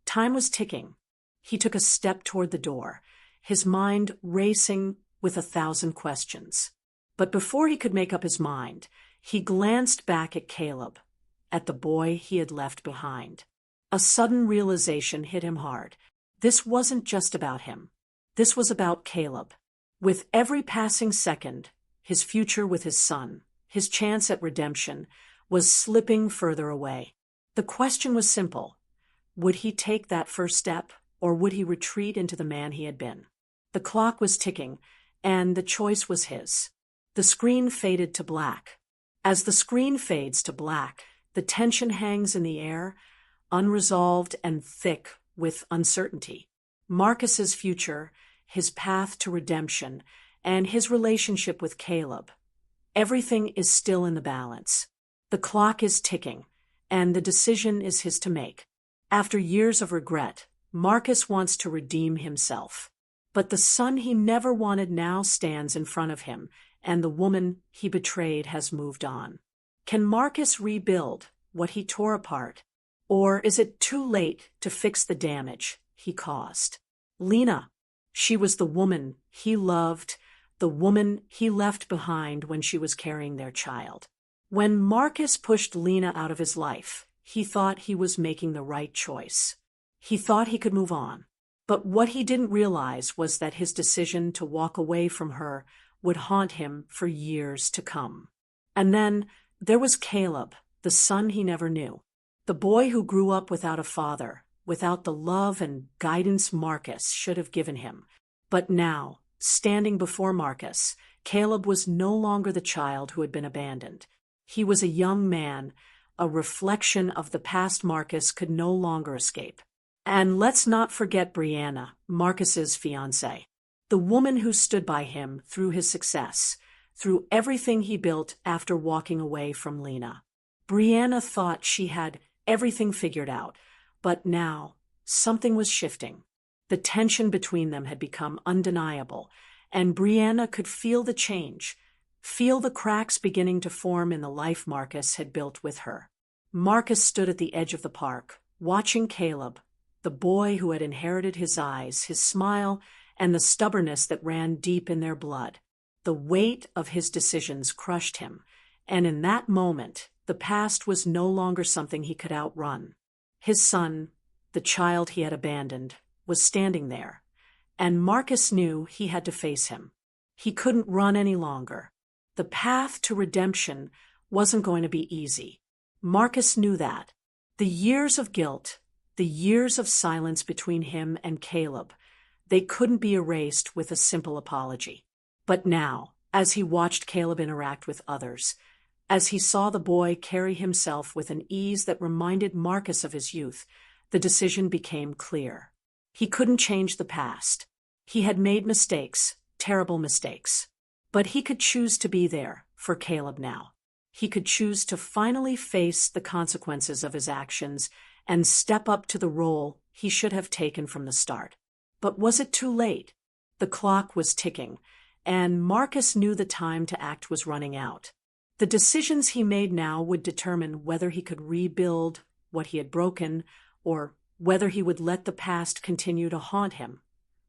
Time was ticking. He took a step toward the door, his mind racing with 1,000 questions. But before he could make up his mind, he glanced back at Caleb, at the boy he had left behind. A sudden realization hit him hard. This wasn't just about him. This was about Caleb. With every passing second, his future with his son, his chance at redemption, was slipping further away. The question was simple. Would he take that first step, or would he retreat into the man he had been? The clock was ticking, and the choice was his. The screen faded to black. As the screen fades to black, the tension hangs in the air, unresolved and thick with uncertainty. Marcus's future, his path to redemption, and his relationship with Caleb. Everything is still in the balance. The clock is ticking, and the decision is his to make. After years of regret, Marcus wants to redeem himself. But the son he never wanted now stands in front of him, and the woman he betrayed has moved on. Can Marcus rebuild what he tore apart? Or is it too late to fix the damage he caused? Lena, she was the woman he loved, the woman he left behind when she was carrying their child. When Marcus pushed Lena out of his life, he thought he was making the right choice. He thought he could move on. But what he didn't realize was that his decision to walk away from her would haunt him for years to come. And then there was Caleb, the son he never knew. The boy who grew up without a father, without the love and guidance Marcus should have given him. But now, standing before Marcus, Caleb was no longer the child who had been abandoned. He was a young man, a reflection of the past Marcus could no longer escape. And let's not forget Brianna, Marcus's fiancée, the woman who stood by him through his success, through everything he built after walking away from Lena. Brianna thought she had everything figured out, but now something was shifting. The tension between them had become undeniable, and Brianna could feel the change, feel the cracks beginning to form in the life Marcus had built with her. Marcus stood at the edge of the park, watching Caleb, the boy who had inherited his eyes, his smile, and the stubbornness that ran deep in their blood. The weight of his decisions crushed him, and in that moment, the past was no longer something he could outrun. His son, the child he had abandoned, was standing there, and Marcus knew he had to face him. He couldn't run any longer. The path to redemption wasn't going to be easy. Marcus knew that. The years of guilt, the years of silence between him and Caleb, they couldn't be erased with a simple apology. But now, as he watched Caleb interact with others, as he saw the boy carry himself with an ease that reminded Marcus of his youth, the decision became clear. He couldn't change the past. He had made mistakes, terrible mistakes. But he could choose to be there for Caleb now. He could choose to finally face the consequences of his actions and step up to the role he should have taken from the start. But was it too late? The clock was ticking, and Marcus knew the time to act was running out. The decisions he made now would determine whether he could rebuild what he had broken, or whether he would let the past continue to haunt him,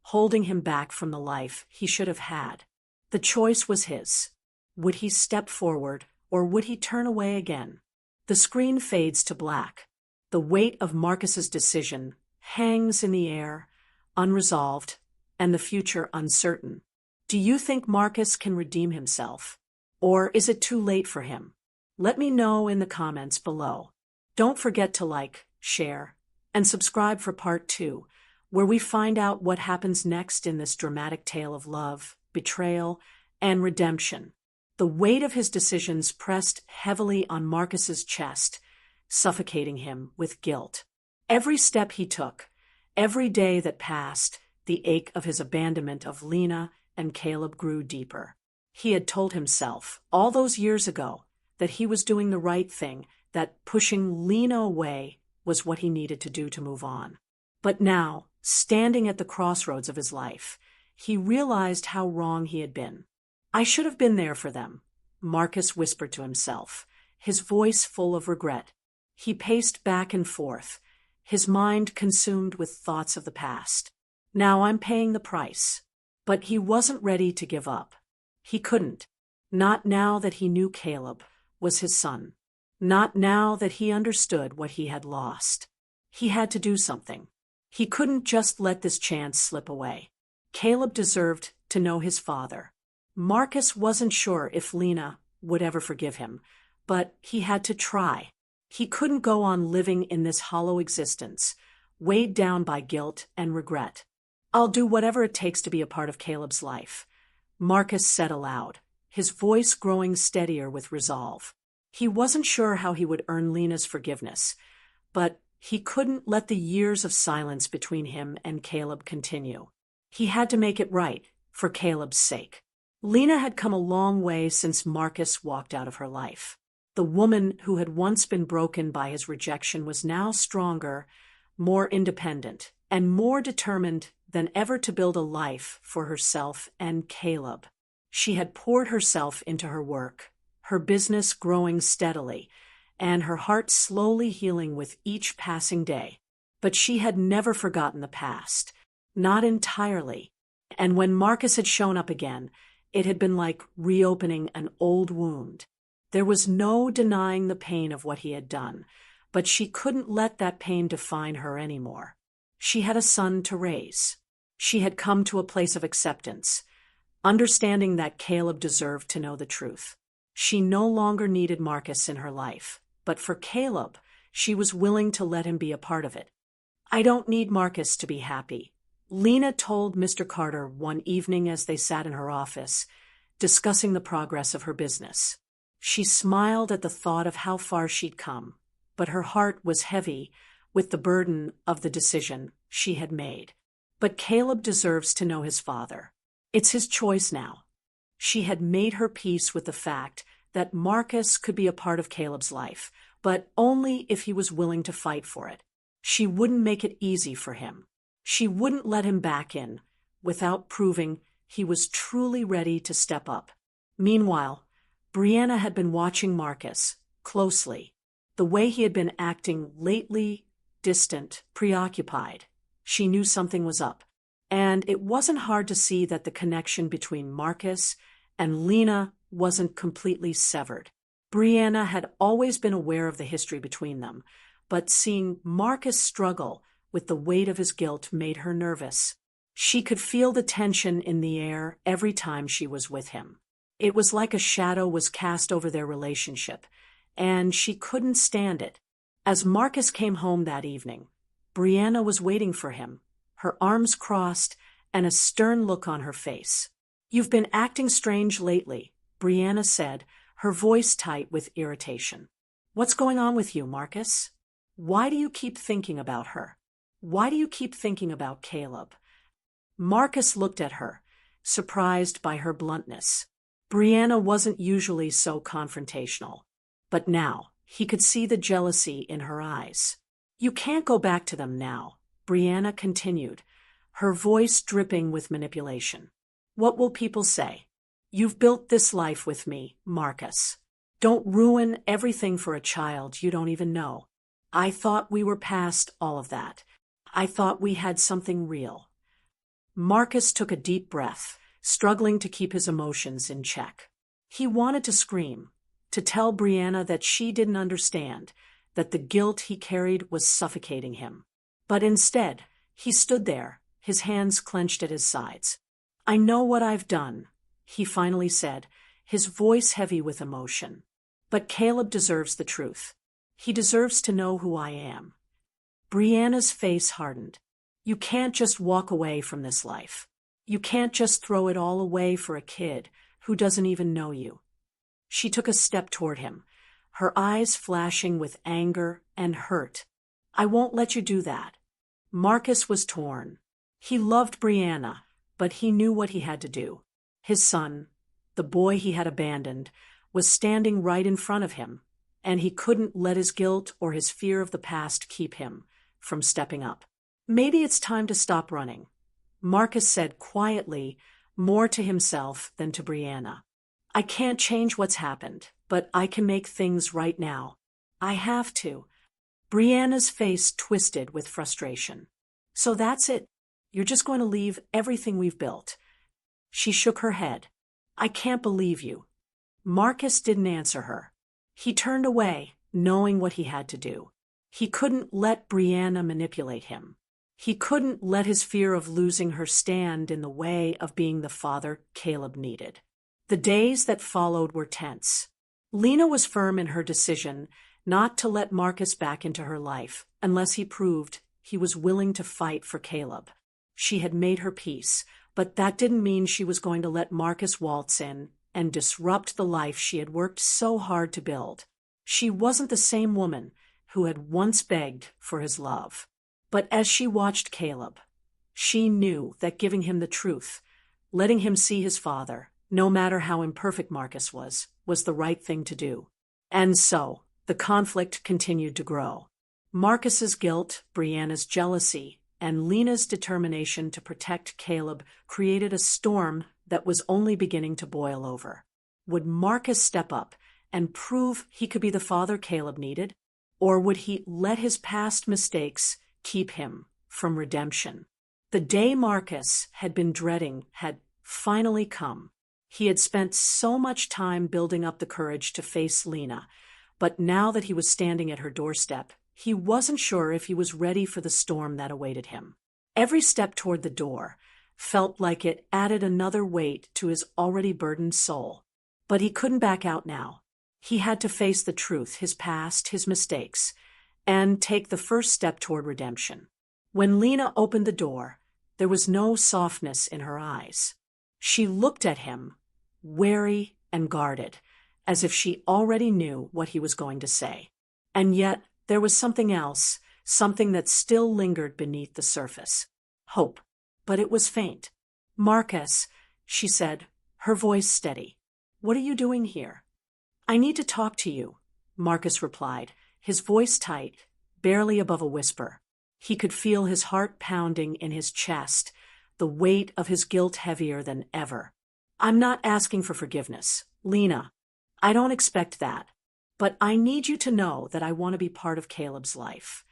holding him back from the life he should have had. The choice was his. Would he step forward, or would he turn away again? The screen fades to black. The weight of Marcus's decision hangs in the air, unresolved, and the future uncertain. Do you think Marcus can redeem himself? Or is it too late for him? Let me know in the comments below. Don't forget to like, share, and subscribe for part 2, where we find out what happens next in this dramatic tale of love, betrayal, and redemption. The weight of his decisions pressed heavily on Marcus's chest, suffocating him with guilt. Every step he took, every day that passed, the ache of his abandonment of Lena and Caleb grew deeper. He had told himself, all those years ago, that he was doing the right thing, that pushing Lena away was what he needed to do to move on. But now, standing at the crossroads of his life, he realized how wrong he had been. I should have been there for them, Marcus whispered to himself, his voice full of regret. He paced back and forth, his mind consumed with thoughts of the past. Now I'm paying the price. But he wasn't ready to give up. He couldn't. Not now that he knew Caleb was his son. Not now that he understood what he had lost. He had to do something. He couldn't just let this chance slip away. Caleb deserved to know his father. Marcus wasn't sure if Lena would ever forgive him, but he had to try. He couldn't go on living in this hollow existence, weighed down by guilt and regret. I'll do whatever it takes to be a part of Caleb's life, Marcus said aloud, his voice growing steadier with resolve. He wasn't sure how he would earn Lena's forgiveness, but he couldn't let the years of silence between him and Caleb continue. He had to make it right, for Caleb's sake. Lena had come a long way since Marcus walked out of her life. The woman who had once been broken by his rejection was now stronger, more independent, and more determined than ever to build a life for herself and Caleb. She had poured herself into her work, her business growing steadily, and her heart slowly healing with each passing day. But she had never forgotten the past, not entirely. And when Marcus had shown up again, it had been like reopening an old wound. There was no denying the pain of what he had done, but she couldn't let that pain define her anymore. She had a son to raise. She had come to a place of acceptance, understanding that Caleb deserved to know the truth. She no longer needed Marcus in her life, but for Caleb, she was willing to let him be a part of it. I don't need Marcus to be happy, Lena told Mr. Carter one evening as they sat in her office, discussing the progress of her business. She smiled at the thought of how far she'd come, but her heart was heavy with the burden of the decision she had made. But Caleb deserves to know his father. It's his choice now. She had made her peace with the fact that Marcus could be a part of Caleb's life, but only if he was willing to fight for it. She wouldn't make it easy for him. She wouldn't let him back in without proving he was truly ready to step up. Meanwhile, Brianna had been watching Marcus closely. The way he had been acting lately, distant, preoccupied. She knew something was up. And it wasn't hard to see that the connection between Marcus and Lena wasn't completely severed. Brianna had always been aware of the history between them, but seeing Marcus struggle with the weight of his guilt made her nervous. She could feel the tension in the air every time she was with him. It was like a shadow was cast over their relationship, and she couldn't stand it. As Marcus came home that evening, Brianna was waiting for him, her arms crossed and a stern look on her face. "You've been acting strange lately," Brianna said, her voice tight with irritation. "What's going on with you, Marcus? Why do you keep thinking about her? Why do you keep thinking about Caleb?" Marcus looked at her, surprised by her bluntness. Brianna wasn't usually so confrontational, but now he could see the jealousy in her eyes. "You can't go back to them now," Brianna continued, her voice dripping with manipulation. "What will people say? You've built this life with me, Marcus. Don't ruin everything for a child you don't even know. I thought we were past all of that. I thought we had something real." Marcus took a deep breath, struggling to keep his emotions in check. He wanted to scream, to tell Brianna that she didn't understand, that the guilt he carried was suffocating him. But instead, he stood there, his hands clenched at his sides. "I know what I've done," he finally said, his voice heavy with emotion. "But Caleb deserves the truth. He deserves to know who I am." Brianna's face hardened. "You can't just walk away from this life. You can't just throw it all away for a kid who doesn't even know you." She took a step toward him, her eyes flashing with anger and hurt. "I won't let you do that." Marcus was torn. He loved Brianna, but he knew what he had to do. His son, the boy he had abandoned, was standing right in front of him, and he couldn't let his guilt or his fear of the past keep him from stepping up. "Maybe it's time to stop running," Marcus said quietly, more to himself than to Brianna. "I can't change what's happened, but I can make things right now. I have to." Brianna's face twisted with frustration. So that's it? You're just going to leave everything we've built? She shook her head. I can't believe you. Marcus didn't answer her. He turned away, knowing what he had to do. He couldn't let Brianna manipulate him. He couldn't let his fear of losing her stand in the way of being the father Caleb needed. The days that followed were tense. Lena was firm in her decision not to let Marcus back into her life unless he proved he was willing to fight for Caleb. She had made her peace, but that didn't mean she was going to let Marcus waltz in and disrupt the life she had worked so hard to build. She wasn't the same woman who had once begged for his love. But as she watched Caleb, she knew that giving him the truth, letting him see his father, no matter how imperfect Marcus was the right thing to do. And so, the conflict continued to grow. Marcus's guilt, Brianna's jealousy, and Lena's determination to protect Caleb created a storm that was only beginning to boil over. Would Marcus step up and prove he could be the father Caleb needed? Or would he let his past mistakes keep him from redemption? The day Marcus had been dreading had finally come. He had spent so much time building up the courage to face Lena, but now that he was standing at her doorstep, he wasn't sure if he was ready for the storm that awaited him. Every step toward the door felt like it added another weight to his already burdened soul. But he couldn't back out now. He had to face the truth, his past, his mistakes, and take the first step toward redemption. When Lena opened the door, there was no softness in her eyes. She looked at him, wary and guarded, as if she already knew what he was going to say. And yet, there was something else, something that still lingered beneath the surface. Hope. But it was faint. Marcus, she said, her voice steady. What are you doing here? I need to talk to you, Marcus replied, his voice tight, barely above a whisper. He could feel his heart pounding in his chest, the weight of his guilt heavier than ever. I'm not asking for forgiveness, Lena. I don't expect that. But I need you to know that I want to be part of Caleb's life.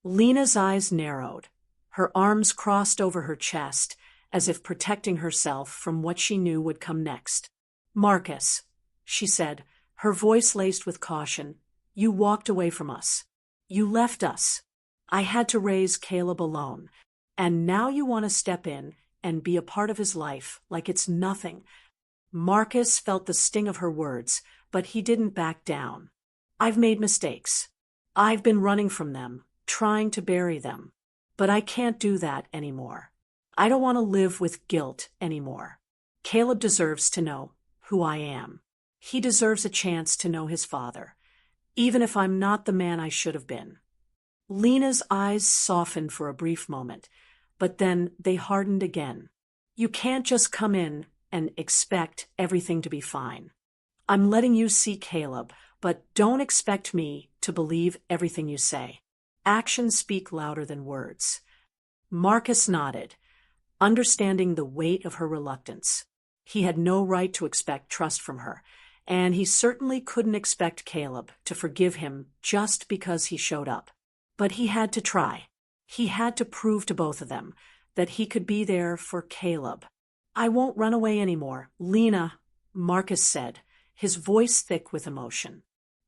Lena's eyes narrowed. Her arms crossed over her chest, as if protecting herself from what she knew would come next. Marcus, she said, her voice laced with caution, you walked away from us. You left us. I had to raise Caleb alone. And now you want to step in and be a part of his life like it's nothing. Marcus felt the sting of her words, but he didn't back down. I've made mistakes. I've been running from them, trying to bury them. But I can't do that anymore. I don't want to live with guilt anymore. Caleb deserves to know who I am. He deserves a chance to know his father, even if I'm not the man I should have been. Lena's eyes softened for a brief moment, but then they hardened again. You can't just come in and expect everything to be fine. I'm letting you see Caleb, but don't expect me to believe everything you say. Actions speak louder than words. Marcus nodded, understanding the weight of her reluctance. He had no right to expect trust from her, and he certainly couldn't expect Caleb to forgive him just because he showed up. But he had to try. He had to prove to both of them that he could be there for Caleb. I won't run away anymore, Lena, Marcus said, his voice thick with emotion.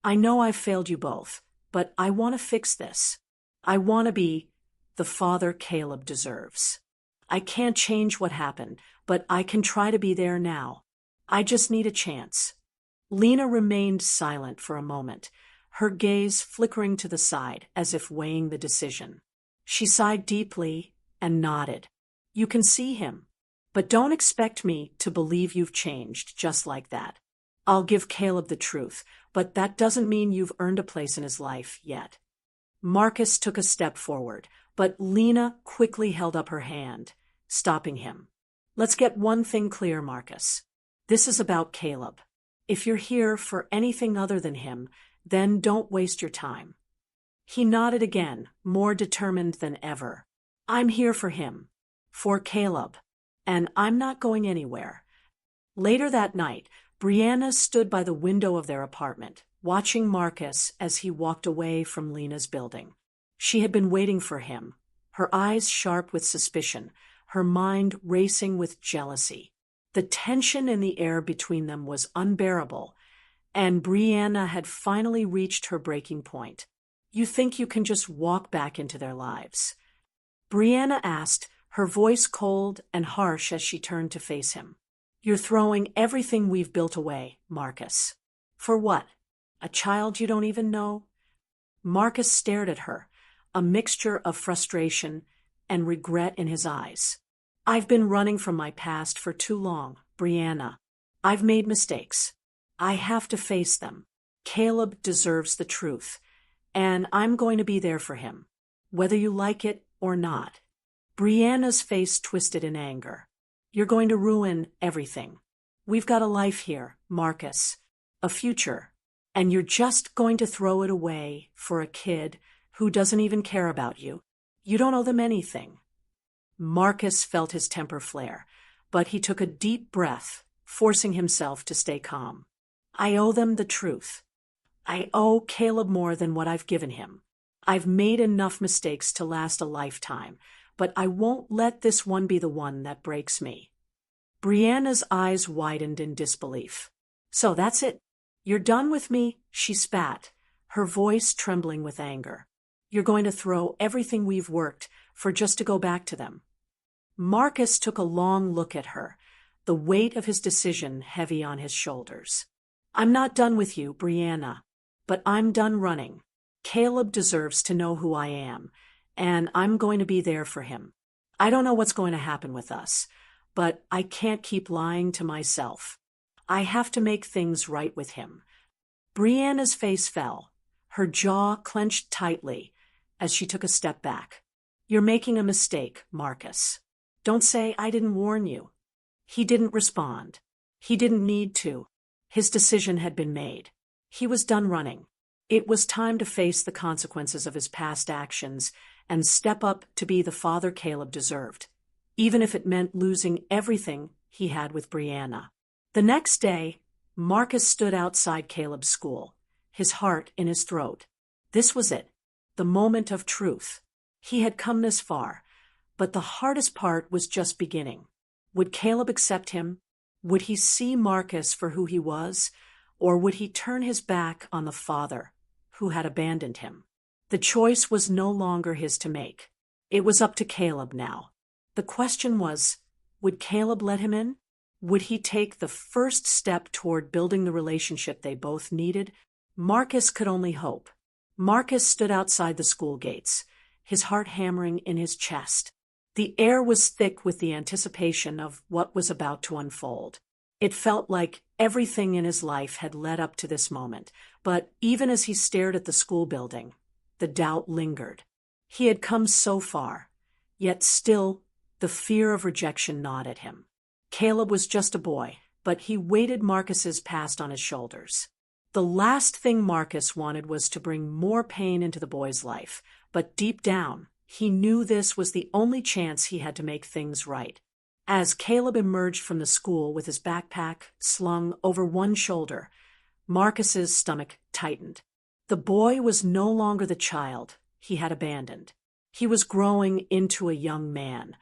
I know I've failed you both, but I want to fix this. I want to be the father Caleb deserves. I can't change what happened, but I can try to be there now. I just need a chance. Lena remained silent for a moment, her gaze flickering to the side as if weighing the decision. She sighed deeply and nodded. You can see him, but don't expect me to believe you've changed just like that. I'll give Caleb the truth, but that doesn't mean you've earned a place in his life yet. Marcus took a step forward, but Lena quickly held up her hand, stopping him. Let's get one thing clear, Marcus. This is about Caleb. If you're here for anything other than him, then don't waste your time. He nodded again, more determined than ever. I'm here for him, for Caleb, and I'm not going anywhere. Later that night, Brianna stood by the window of their apartment, watching Marcus as he walked away from Lena's building. She had been waiting for him, her eyes sharp with suspicion, her mind racing with jealousy. The tension in the air between them was unbearable, and Brianna had finally reached her breaking point. "You think you can just walk back into their lives?" Brianna asked, her voice cold and harsh as she turned to face him. "You're throwing everything we've built away, Marcus. For what? A child you don't even know?" Marcus stared at her, a mixture of frustration and regret in his eyes. "I've been running from my past for too long, Brianna. I've made mistakes. I have to face them. Caleb deserves the truth, and I'm going to be there for him, whether you like it or not." Brianna's face twisted in anger. "You're going to ruin everything. We've got a life here, Marcus, a future, and you're just going to throw it away for a kid who doesn't even care about you. You don't owe them anything." Marcus felt his temper flare, but he took a deep breath, forcing himself to stay calm. "I owe them the truth. I owe Caleb more than what I've given him. I've made enough mistakes to last a lifetime, but I won't let this one be the one that breaks me." Brianna's eyes widened in disbelief. "So that's it? You're done with me?" she spat, her voice trembling with anger. "You're going to throw everything we've worked for just to go back to them?" Marcus took a long look at her, the weight of his decision heavy on his shoulders. "I'm not done with you, Brianna, but I'm done running. Caleb deserves to know who I am, and I'm going to be there for him. I don't know what's going to happen with us, but I can't keep lying to myself. I have to make things right with him." Brianna's face fell, her jaw clenched tightly as she took a step back. "You're making a mistake, Marcus. Don't say I didn't warn you." He didn't respond. He didn't need to. His decision had been made. He was done running. It was time to face the consequences of his past actions and step up to be the father Caleb deserved, even if it meant losing everything he had with Brianna. The next day, Marcus stood outside Caleb's school, his heart in his throat. This was it, the moment of truth. He had come this far, but the hardest part was just beginning. Would Caleb accept him? Would he see Marcus for who he was, or would he turn his back on the father who had abandoned him? The choice was no longer his to make. It was up to Caleb now. The question was, would Caleb let him in? Would he take the first step toward building the relationship they both needed? Marcus could only hope. Marcus stood outside the school gates, his heart hammering in his chest. The air was thick with the anticipation of what was about to unfold. It felt like everything in his life had led up to this moment, but even as he stared at the school building, the doubt lingered. He had come so far, yet still the fear of rejection gnawed at him. Caleb was just a boy, but he weighted Marcus's past on his shoulders. The last thing Marcus wanted was to bring more pain into the boy's life, but deep down, he knew this was the only chance he had to make things right. As Caleb emerged from the school with his backpack slung over one shoulder, Marcus's stomach tightened. The boy was no longer the child he had abandoned. He was growing into a young man,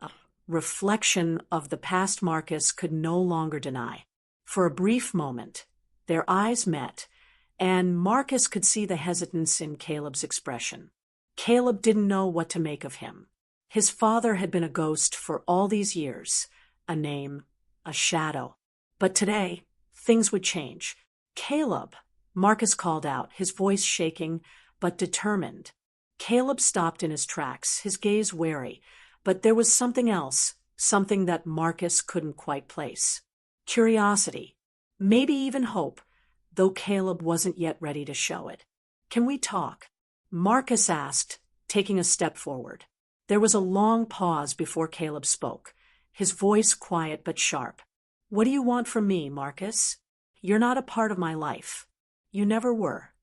a reflection of the past Marcus could no longer deny. For a brief moment, their eyes met, and Marcus could see the hesitance in Caleb's expression. Caleb didn't know what to make of him. His father had been a ghost for all these years, a name, a shadow. But today, things would change. "Caleb," Marcus called out, his voice shaking but determined. Caleb stopped in his tracks, his gaze wary, but there was something else, something that Marcus couldn't quite place. Curiosity, maybe even hope, though Caleb wasn't yet ready to show it. "Can we talk?" Marcus asked, taking a step forward. There was a long pause before Caleb spoke, his voice quiet but sharp. "What do you want from me, Marcus? You're not a part of my life. You never were."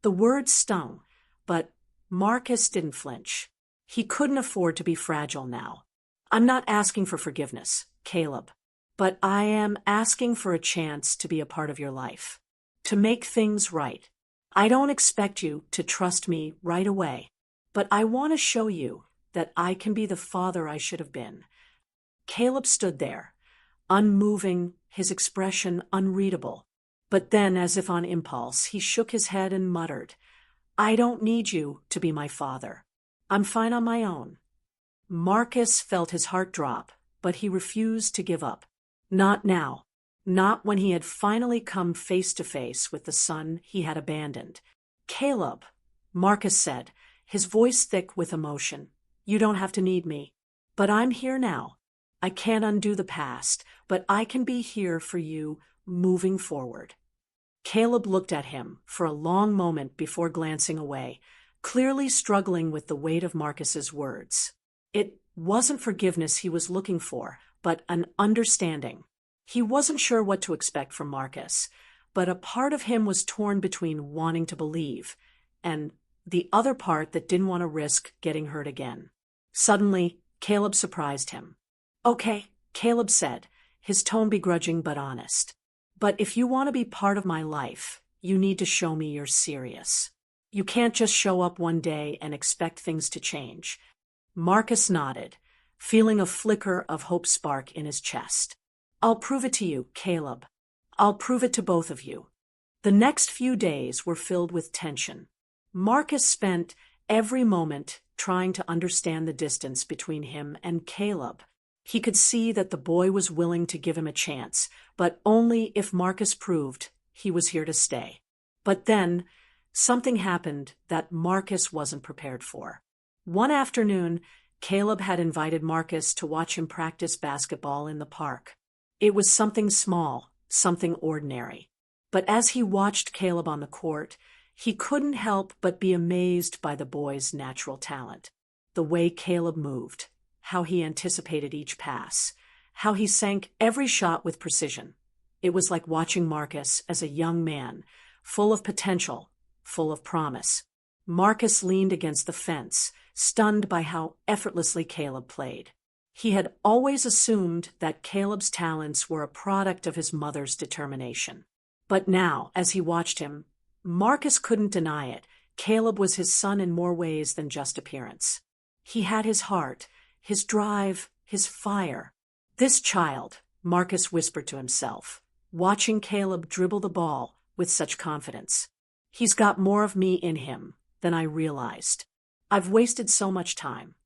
The words stung, but Marcus didn't flinch. He couldn't afford to be fragile now. "I'm not asking for forgiveness, Caleb, but I am asking for a chance to be a part of your life. to make things right. I don't expect you to trust me right away, but I want to show you that I can be the father I should have been." Caleb stood there, unmoving, his expression unreadable. But then, as if on impulse, he shook his head and muttered, "I don't need you to be my father. I'm fine on my own." Marcus felt his heart drop, but he refused to give up. Not now. Not when he had finally come face to face with the son he had abandoned. "Caleb," Marcus said, his voice thick with emotion, "you don't have to need me. But I'm here now. I can't undo the past, but I can be here for you moving forward." Caleb looked at him for a long moment before glancing away, clearly struggling with the weight of Marcus's words. It wasn't forgiveness he was looking for, but an understanding. He wasn't sure what to expect from Marcus, but a part of him was torn between wanting to believe and the other part that didn't want to risk getting hurt again. Suddenly, Caleb surprised him. "Okay," Caleb said, his tone begrudging but honest. "But if you want to be part of my life, you need to show me you're serious. You can't just show up one day and expect things to change." Marcus nodded, feeling a flicker of hope spark in his chest. "I'll prove it to you, Caleb. I'll prove it to both of you." The next few days were filled with tension. Marcus spent every moment trying to understand the distance between him and Caleb. He could see that the boy was willing to give him a chance, but only if Marcus proved he was here to stay. But then, something happened that Marcus wasn't prepared for. One afternoon, Caleb had invited Marcus to watch him practice basketball in the park. It was something small, something ordinary. But as he watched Caleb on the court, he couldn't help but be amazed by the boy's natural talent. The way Caleb moved, how he anticipated each pass, how he sank every shot with precision. It was like watching Marcus as a young man, full of potential, full of promise. Marcus leaned against the fence, stunned by how effortlessly Caleb played. He had always assumed that Caleb's talents were a product of his mother's determination. But now, as he watched him, Marcus couldn't deny it. Caleb was his son in more ways than just appearance. He had his heart, his drive, his fire. "This child," Marcus whispered to himself, watching Caleb dribble the ball with such confidence. "He's got more of me in him than I realized. I've wasted so much time."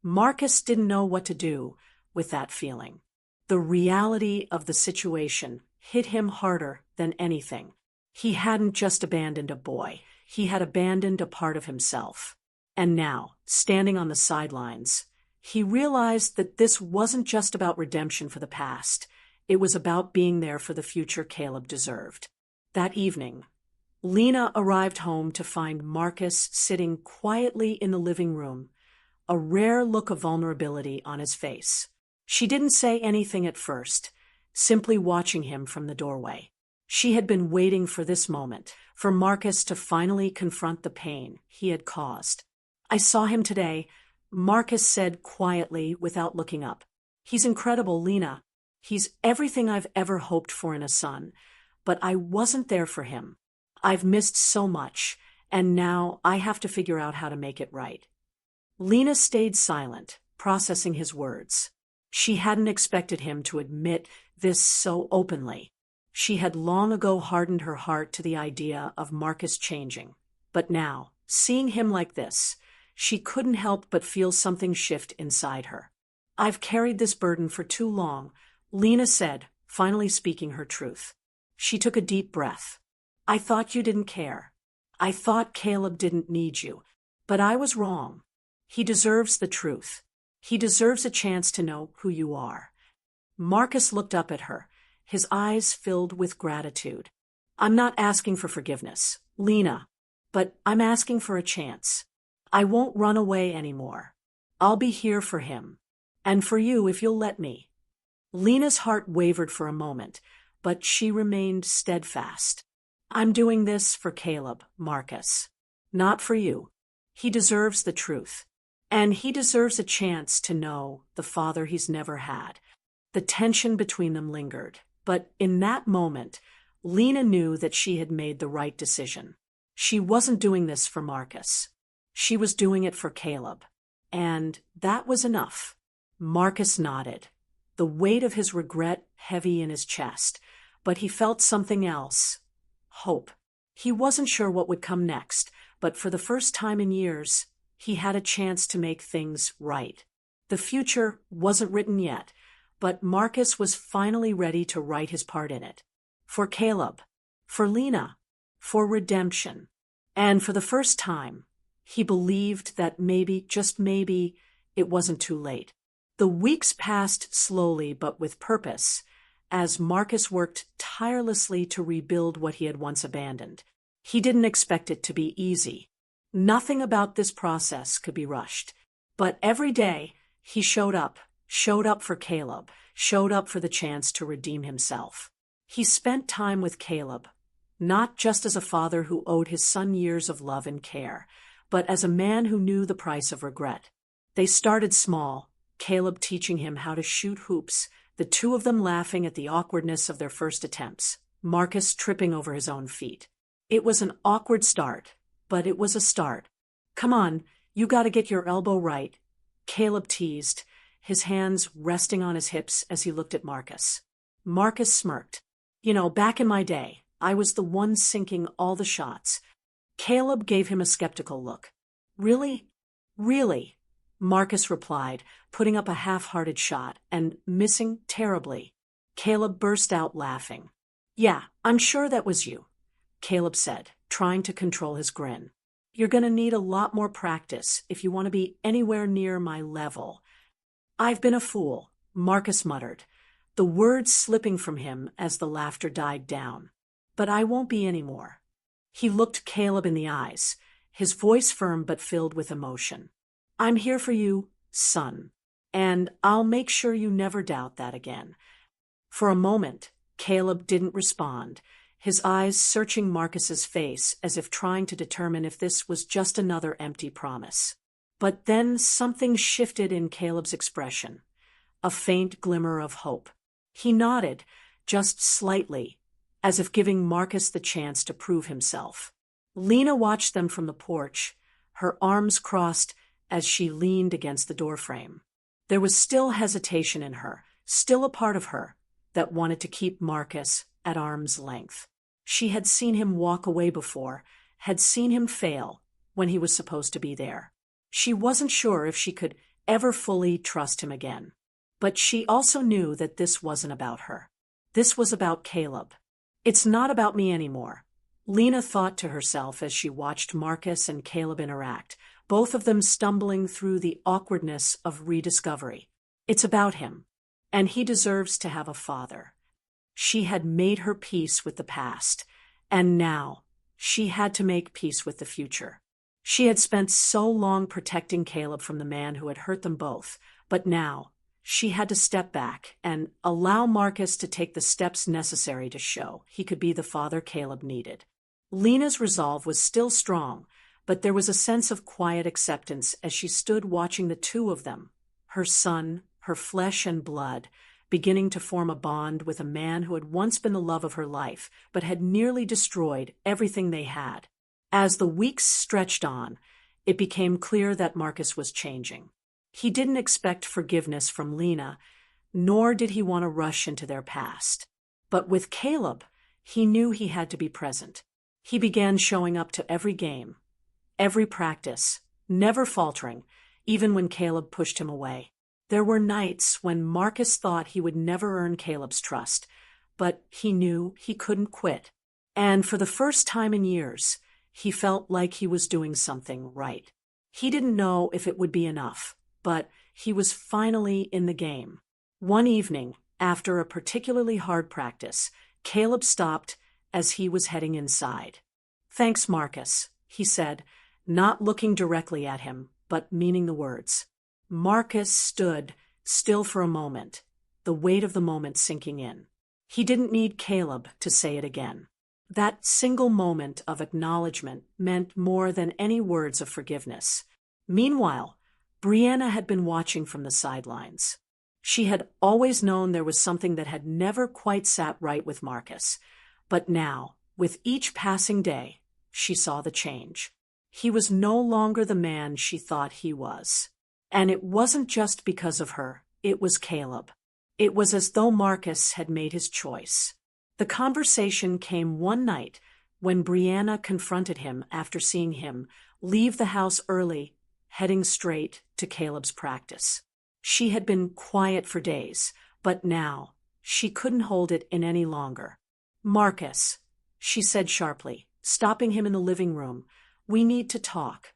Marcus didn't know what to do with that feeling. The reality of the situation hit him harder than anything. He hadn't just abandoned a boy, he had abandoned a part of himself. And now, standing on the sidelines, he realized that this wasn't just about redemption for the past, it was about being there for the future Caleb deserved. That evening, Lena arrived home to find Marcus sitting quietly in the living room, a rare look of vulnerability on his face. She didn't say anything at first, simply watching him from the doorway. She had been waiting for this moment, for Marcus to finally confront the pain he had caused. "I saw him today," Marcus said quietly without looking up. "He's incredible, Lena. He's everything I've ever hoped for in a son, but I wasn't there for him. I've missed so much, and now I have to figure out how to make it right." Lena stayed silent, processing his words. She hadn't expected him to admit this so openly. She had long ago hardened her heart to the idea of Marcus changing. But now, seeing him like this, she couldn't help but feel something shift inside her. "I've carried this burden for too long," Lena said, finally speaking her truth. She took a deep breath. "I thought you didn't care. I thought Caleb didn't need you. But I was wrong. He deserves the truth. He deserves a chance to know who you are." Marcus looked up at her, his eyes filled with gratitude. "I'm not asking for forgiveness, Lena, but I'm asking for a chance. I won't run away anymore. I'll be here for him. And for you if you'll let me." Lena's heart wavered for a moment, but she remained steadfast. "I'm doing this for Caleb, Marcus. Not for you. He deserves the truth. And he deserves a chance to know the father he's never had." The tension between them lingered, but in that moment, Lena knew that she had made the right decision. She wasn't doing this for Marcus. She was doing it for Caleb. And that was enough. Marcus nodded, the weight of his regret heavy in his chest, but he felt something else. Hope. He wasn't sure what would come next, but for the first time in years, he had a chance to make things right. The future wasn't written yet, but Marcus was finally ready to write his part in it. For Caleb, for Lena, for redemption. And for the first time, he believed that maybe, just maybe, it wasn't too late. The weeks passed slowly but with purpose, as Marcus worked tirelessly to rebuild what he had once abandoned. He didn't expect it to be easy. Nothing about this process could be rushed. But every day, he showed up for Caleb, showed up for the chance to redeem himself. He spent time with Caleb, not just as a father who owed his son years of love and care, but as a man who knew the price of regret. They started small, Caleb teaching him how to shoot hoops, the two of them laughing at the awkwardness of their first attempts, Marcus tripping over his own feet. It was an awkward start, but it was a start. "Come on, you gotta get your elbow right," Caleb teased, his hands resting on his hips as he looked at Marcus. Marcus smirked. Back in my day, I was the one sinking all the shots." Caleb gave him a skeptical look. "Really? Really?" Marcus replied, putting up a half-hearted shot and missing terribly. Caleb burst out laughing. "Yeah, I'm sure that was you," Caleb said, trying to control his grin. "You're gonna need a lot more practice if you want to be anywhere near my level." "I've been a fool," Marcus muttered, the words slipping from him as the laughter died down. "But I won't be anymore." He looked Caleb in the eyes, his voice firm but filled with emotion. "I'm here for you, son. And I'll make sure you never doubt that again." For a moment, Caleb didn't respond, his eyes searching Marcus's face as if trying to determine if this was just another empty promise. But then something shifted in Caleb's expression, a faint glimmer of hope. He nodded, just slightly, as if giving Marcus the chance to prove himself. Lena watched them from the porch, her arms crossed as she leaned against the doorframe. There was still hesitation in her, still a part of her that wanted to keep Marcus at arm's length. She had seen him walk away before, had seen him fail when he was supposed to be there. She wasn't sure if she could ever fully trust him again. But she also knew that this wasn't about her. This was about Caleb. "It's not about me anymore," Lena thought to herself as she watched Marcus and Caleb interact, both of them stumbling through the awkwardness of rediscovery. "It's about him, and he deserves to have a father." She had made her peace with the past, and now she had to make peace with the future. She had spent so long protecting Caleb from the man who had hurt them both, but now she had to step back and allow Marcus to take the steps necessary to show he could be the father Caleb needed. Lena's resolve was still strong, but there was a sense of quiet acceptance as she stood watching the two of them, her son, her flesh and blood, beginning to form a bond with a man who had once been the love of her life, but had nearly destroyed everything they had. As the weeks stretched on, it became clear that Marcus was changing. He didn't expect forgiveness from Lena, nor did he want to rush into their past. But with Caleb, he knew he had to be present. He began showing up to every game, every practice, never faltering, even when Caleb pushed him away. There were nights when Marcus thought he would never earn Caleb's trust, but he knew he couldn't quit. And for the first time in years, he felt like he was doing something right. He didn't know if it would be enough, but he was finally in the game. One evening, after a particularly hard practice, Caleb stopped as he was heading inside. "Thanks, Marcus," he said, not looking directly at him, but meaning the words. Marcus stood still for a moment, the weight of the moment sinking in. He didn't need Caleb to say it again. That single moment of acknowledgement meant more than any words of forgiveness. Meanwhile, Brianna had been watching from the sidelines. She had always known there was something that had never quite sat right with Marcus, But now, with each passing day, she saw the change. He was no longer the man she thought he was. And it wasn't just because of her, it was Caleb. It was as though Marcus had made his choice. The conversation came one night when Brianna confronted him after seeing him leave the house early, heading straight to Caleb's practice. She had been quiet for days, but now she couldn't hold it in any longer. "Marcus," she said sharply, stopping him in the living room, "we need to talk."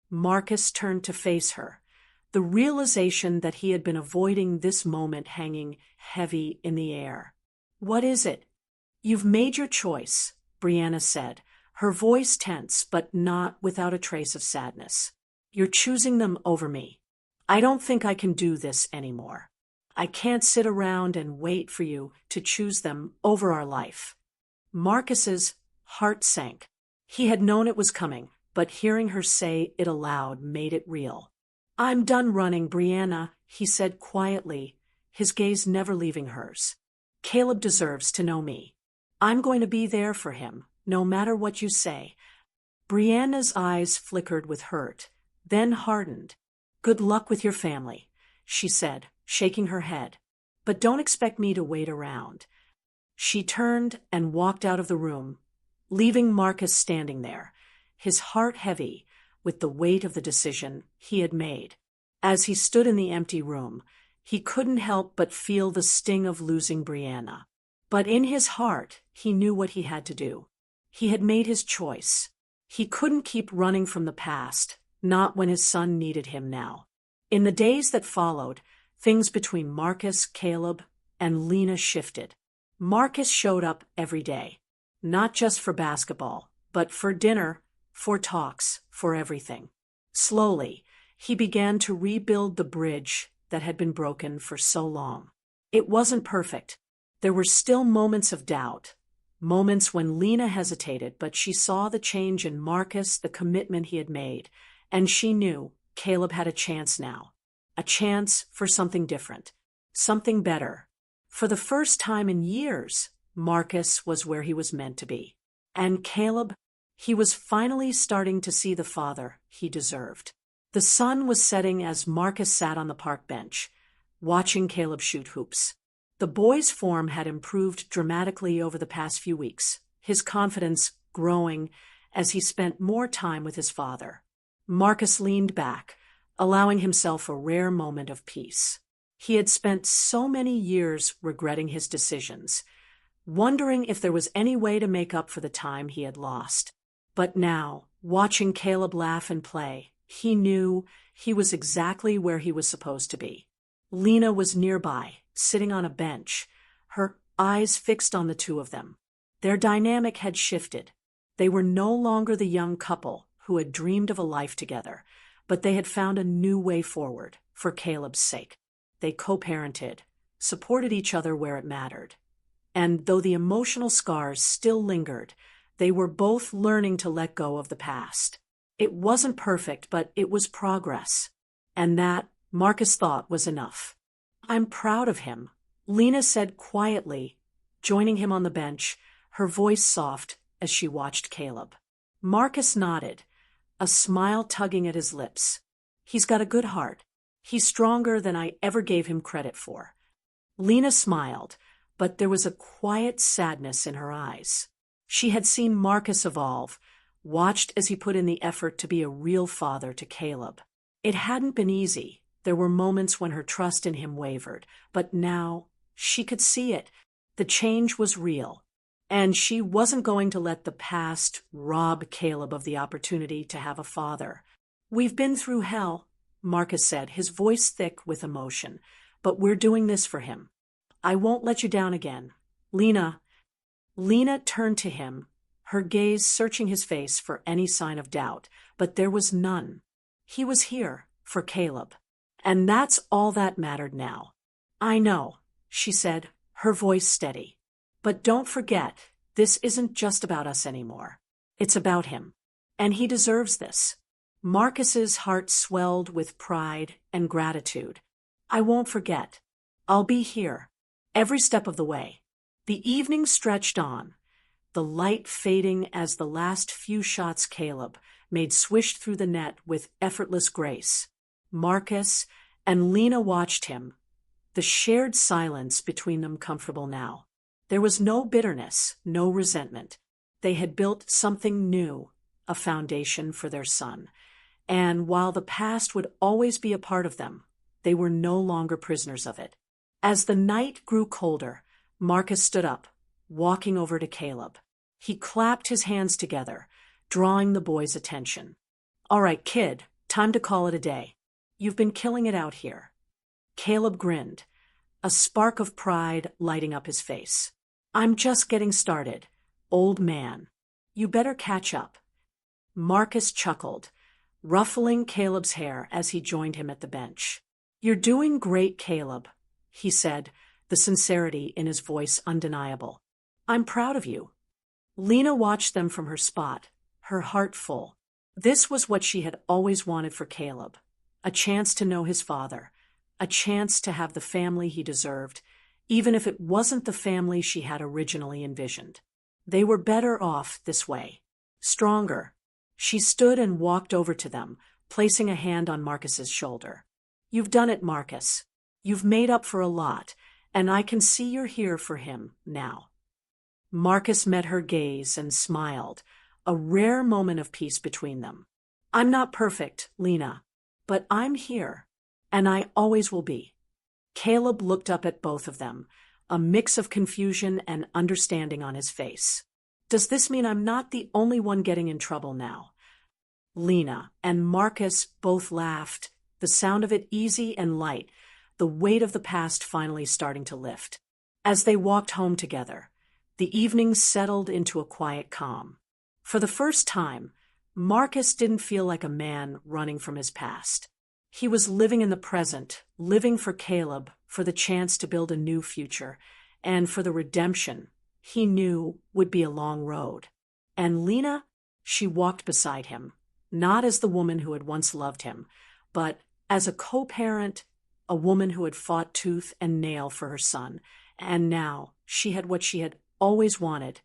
Marcus turned to face her, the realization that he had been avoiding this moment hanging heavy in the air. "What is it?" "You've made your choice," Brianna said, her voice tense but not without a trace of sadness. "You're choosing them over me. I don't think I can do this anymore. I can't sit around and wait for you to choose them over our life." Marcus's heart sank. He had known it was coming, but hearing her say it aloud made it real. "I'm done running, Brianna," he said quietly, his gaze never leaving hers. "Caleb deserves to know me. I'm going to be there for him, no matter what you say." Brianna's eyes flickered with hurt, then hardened. "Good luck with your family," she said, shaking her head. "But don't expect me to wait around." She turned and walked out of the room, leaving Marcus standing there, his heart heavy with the weight of the decision he had made. As he stood in the empty room, he couldn't help but feel the sting of losing Brianna. But in his heart, he knew what he had to do. He had made his choice. He couldn't keep running from the past, not when his son needed him now. In the days that followed, things between Marcus, Caleb, and Lena shifted. Marcus showed up every day, not just for basketball, but for dinner, for talks, for everything. Slowly, he began to rebuild the bridge that had been broken for so long. It wasn't perfect. There were still moments of doubt, moments when Lena hesitated, but she saw the change in Marcus, the commitment he had made, and she knew Caleb had a chance now. A chance for something different, something better. For the first time in years, Marcus was where he was meant to be. And Caleb, he was finally starting to see the father he deserved. The sun was setting as Marcus sat on the park bench, watching Caleb shoot hoops. The boy's form had improved dramatically over the past few weeks, his confidence growing as he spent more time with his father. Marcus leaned back, allowing himself a rare moment of peace. He had spent so many years regretting his decisions, wondering if there was any way to make up for the time he had lost. But now, watching Caleb laugh and play, he knew he was exactly where he was supposed to be. Lena was nearby, sitting on a bench, her eyes fixed on the two of them. Their dynamic had shifted. They were no longer the young couple who had dreamed of a life together, but they had found a new way forward for Caleb's sake. They co-parented, supported each other where it mattered. And though the emotional scars still lingered, they were both learning to let go of the past. It wasn't perfect, but it was progress. And that, Marcus thought, was enough. "I'm proud of him," Lena said quietly, joining him on the bench, her voice soft as she watched Caleb. Marcus nodded, a smile tugging at his lips. "He's got a good heart. He's stronger than I ever gave him credit for." Lena smiled, but there was a quiet sadness in her eyes. She had seen Marcus evolve, watched as he put in the effort to be a real father to Caleb. It hadn't been easy. There were moments when her trust in him wavered, but now she could see it. The change was real, and she wasn't going to let the past rob Caleb of the opportunity to have a father. "We've been through hell," Marcus said, his voice thick with emotion, "but we're doing this for him. I won't let you down again. Lena." Lena turned to him, her gaze searching his face for any sign of doubt, but there was none. He was here for Caleb, and that's all that mattered now. "I know," she said, her voice steady. "But don't forget, this isn't just about us anymore. It's about him. And he deserves this." Marcus's heart swelled with pride and gratitude. "I won't forget. I'll be here, every step of the way." The evening stretched on. the light fading as the last few shots Caleb made swished through the net with effortless grace. Marcus and Lena watched him, the shared silence between them comfortable now. There was no bitterness, no resentment. They had built something new, a foundation for their son. And while the past would always be a part of them, they were no longer prisoners of it. As the night grew colder, Marcus stood up, walking over to Caleb. He clapped his hands together, drawing the boy's attention. "All right, kid, time to call it a day. You've been killing it out here." Caleb grinned, a spark of pride lighting up his face. "I'm just getting started, old man. You better catch up." Marcus chuckled, ruffling Caleb's hair as he joined him at the bench. "You're doing great, Caleb," he said, the sincerity in his voice undeniable. "I'm proud of you." Lena watched them from her spot, her heart full. This was what she had always wanted for Caleb, a chance to know his father, a chance to have the family he deserved, even if it wasn't the family she had originally envisioned. They were better off this way, stronger. She stood and walked over to them, placing a hand on Marcus's shoulder. "You've done it, Marcus. You've made up for a lot, and I can see you're here for him now." Marcus met her gaze and smiled, a rare moment of peace between them. "I'm not perfect, Lena, but I'm here, and I always will be." Caleb looked up at both of them, a mix of confusion and understanding on his face. "Does this mean I'm not the only one getting in trouble now?" Lena and Marcus both laughed, the sound of it easy and light, the weight of the past finally starting to lift. As they walked home together, the evening settled into a quiet calm. For the first time, Marcus didn't feel like a man running from his past. He was living in the present, living for Caleb, for the chance to build a new future, and for the redemption he knew would be a long road. And Lena, she walked beside him, not as the woman who had once loved him, but as a co-parent, a woman who had fought tooth and nail for her son, and now she had what she had always wanted,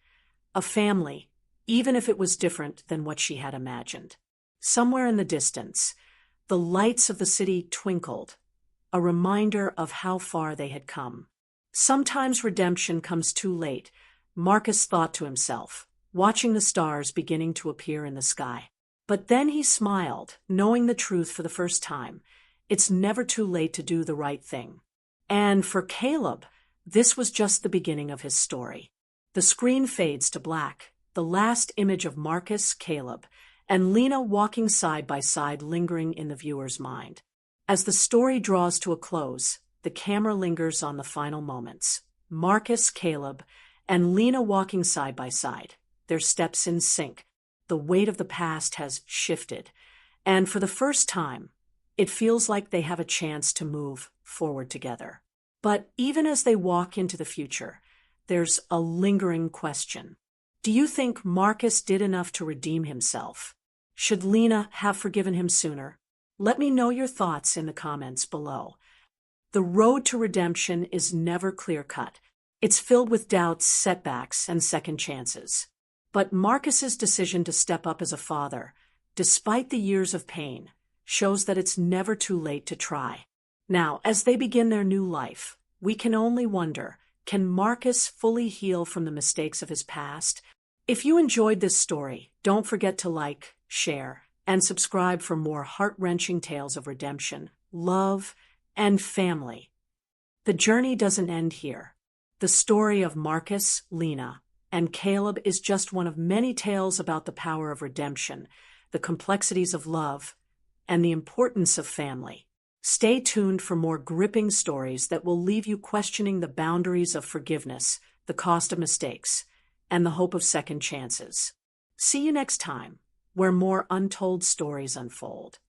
a family, even if it was different than what she had imagined. Somewhere in the distance, the lights of the city twinkled, a reminder of how far they had come. Sometimes redemption comes too late, Marcus thought to himself, watching the stars beginning to appear in the sky. But then he smiled, knowing the truth for the first time. It's never too late to do the right thing. And for Caleb, this was just the beginning of his story. The screen fades to black, the last image of Marcus, Caleb, and Lena walking side by side lingering in the viewer's mind. As the story draws to a close, the camera lingers on the final moments. Marcus, Caleb, and Lena walking side by side, their steps in sync. The weight of the past has shifted, and for the first time, it feels like they have a chance to move forward together. But even as they walk into the future, there's a lingering question. Do you think Marcus did enough to redeem himself? Should Lena have forgiven him sooner? Let me know your thoughts in the comments below. The road to redemption is never clear-cut. It's filled with doubts, setbacks, and second chances. But Marcus's decision to step up as a father, despite the years of pain, shows that it's never too late to try. Now, as they begin their new life, we can only wonder, can Marcus fully heal from the mistakes of his past? If you enjoyed this story, don't forget to like, share, and subscribe for more heart-wrenching tales of redemption, love, and family. The journey doesn't end here. The story of Marcus, Lena, and Caleb is just one of many tales about the power of redemption, the complexities of love, and the importance of family. Stay tuned for more gripping stories that will leave you questioning the boundaries of forgiveness, the cost of mistakes, and the hope of second chances. See you next time, where more untold stories unfold.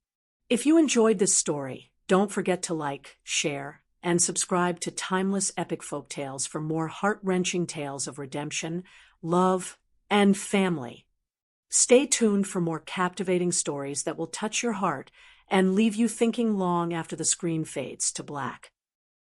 If you enjoyed this story, don't forget to like, share, and subscribe to Timeless Epic Folktales for more heart-wrenching tales of redemption, love, and family. Stay tuned for more captivating stories that will touch your heart and leave you thinking long after the screen fades to black.